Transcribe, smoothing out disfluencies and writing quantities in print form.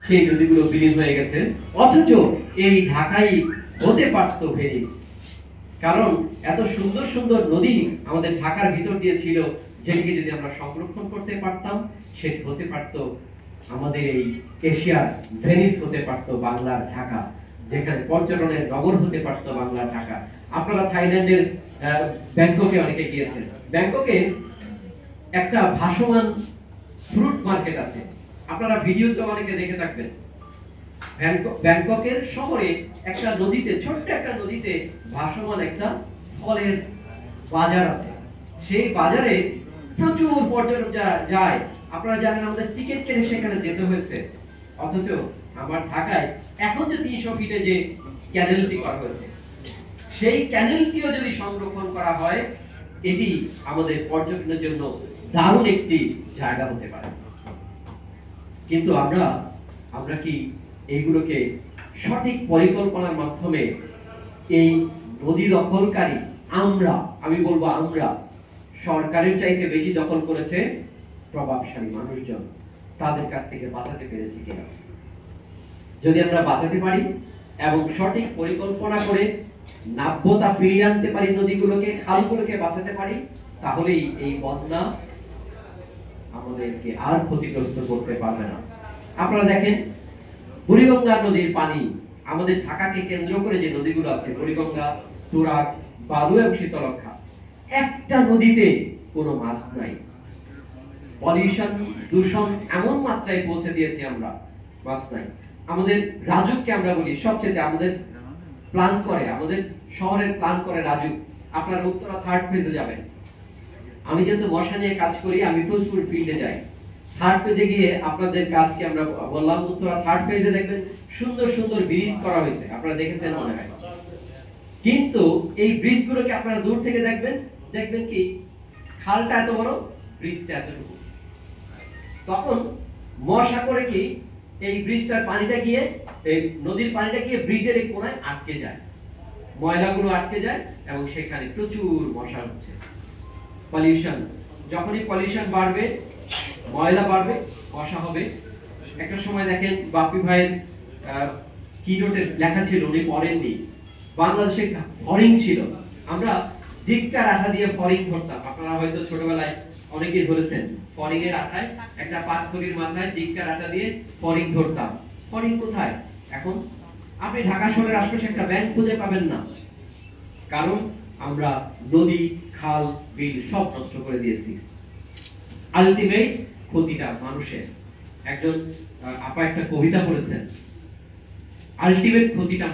সেই নদীগুলো বিলীন হয়ে গেছে, অথচ এই ঢাকাই হতে পারত ভেনিস। কারণ এত সুন্দর সুন্দর নদী আমাদের ঢাকার ভিতর দিয়ে ছিল, যেটিকে যদি আমরা সংরক্ষণ করতে পারতাম, সেটি হতে পারত আমাদের এই এশিয়ার ভেনিস, হতে পারত বাংলার ঢাকা, যেখানে পর্যটনের নগর হতে পারত বাংলার ঢাকা। আপনারা থাইল্যান্ডের ব্যাংককে অনেকে গিয়েছেন। ব্যাংককে একটা ভাসমান ফ্রুট মার্কেট আছে, আপনারা ভিডিওতে অনেকে দেখে থাকবেন। ব্যাংককের শহরে একটা নদীতে, ছোট্ট একটা নদীতে ভাসমান একটা ফলের বাজার আছে। সেই বাজারে প্রচুর পর্যটক যায়। আপনারা জানেন আমাদের টিকিট কেটে সেখানে যেতে হয়েছে, অথচ আমার ঢাকায় এখন যে 300 ফিটে যে ক্যানেলটি করা হয়েছে, সেই ক্যানেলটিও যদি সংরক্ষণ করা হয়, এটি আমাদের পর্যটনের জন্য দারুণ একটি জায়গা হতে পারে। কিন্তু আমরা কি এইগুলোকে সঠিক পরিকল্পনার মাধ্যমে এই নদী দখলকারী আমি বলবো আমরা, সরকারের চাইতে বেশি দখল করেছে প্রভাবশালী মানুষজন, তাদের কাছ থেকে বাঁচাতে পেরেছি কিনা? যদি আমরা বাঁচাতে পারি এবং সঠিক পরিকল্পনা করে নাব্যতা ফিরিয়ে আনতে পারি, নদীগুলোকে, খালগুলোকে বাঁচাতে পারি, তাহলেই এই বন্যা আমাদেরকে আর ক্ষতিগ্রস্ত করতে পারবে না। আপনারা দেখেন বুড়িগঙ্গা নদীর পানি, আমাদের ঢাকাকে কেন্দ্র করে যে নদীগুলো আছে, বুড়িগঙ্গা, তুরাগ, বালু এবং শীতলক্ষা, একটা নদীতে কোনো মাছ নাই। পলিউশন, দূষণ এমন মাত্রায় পৌঁছে দিয়েছি আমরা, মাছ নাই। আমাদের রাজুককে আমরা বলি সবচেয়ে, আমাদের প্ল্যান করে, আমাদের শহরের প্ল্যান করে রাজুক। আপনারা উত্তরা 3rd ফেজে যাবেন। আমি যেহেতু বর্ষা নিয়ে কাজ করি, আমি প্রচুর ফিল্ডে যাই। 3rd ফেজে গিয়ে আপনাদের কাজকে আমরা বললাম, উত্তরা 3rd ফেজে দেখবেন সুন্দর সুন্দর ব্রিজ করা হয়েছে, আপনারা দেখেছেন মনে হয়। কিন্তু এই ব্রিজগুলোকে আপনারা দূর থেকে দেখবেন কি খালটা এত বড়, ব্রিজটা এতটুকু। তখন মশা করে কি এই ব্রিজটার পানিটা গিয়ে, এই নদীর পানিটা গিয়ে ব্রিজের এই কোণায় আটকে যায়, ময়লাগুলো আটকে যায় এবং সেখানে প্রচুর মশা হচ্ছে। পলিউশন, যখনই পলিউশন বাড়বে, ময়লা বাড়বে, মশা হবে। একটা সময় দেখেন বাপি ভাইয়ের কি নোটে লেখা ছিল, উনি পড়েননি, বাংলাদেশে ফরিং ছিল। আমরা জিক্কার আঠা দিয়ে ফরিং ধরতাম, আপনারা হয়তো ছোটবেলায় অনেকেই ধরেছেন। ফরিং এর আঠায়, একটা পাথরের মাথায় জিক্কার আঠা দিয়ে ফরিং ধরতাম। ফরিং কোথায় এখন? আপনি ঢাকা শহরের আশেপাশে একটা ব্যাংক খুঁজে পাবেন না, কারণ আমরা নদী, খাল, বিল সব নষ্ট করে দিয়েছি। আলটিমেট ক্ষতিটা মানুষের। একজন আপা একটা কবিতা পড়েছেন, আলটিমেট ক্ষতিটা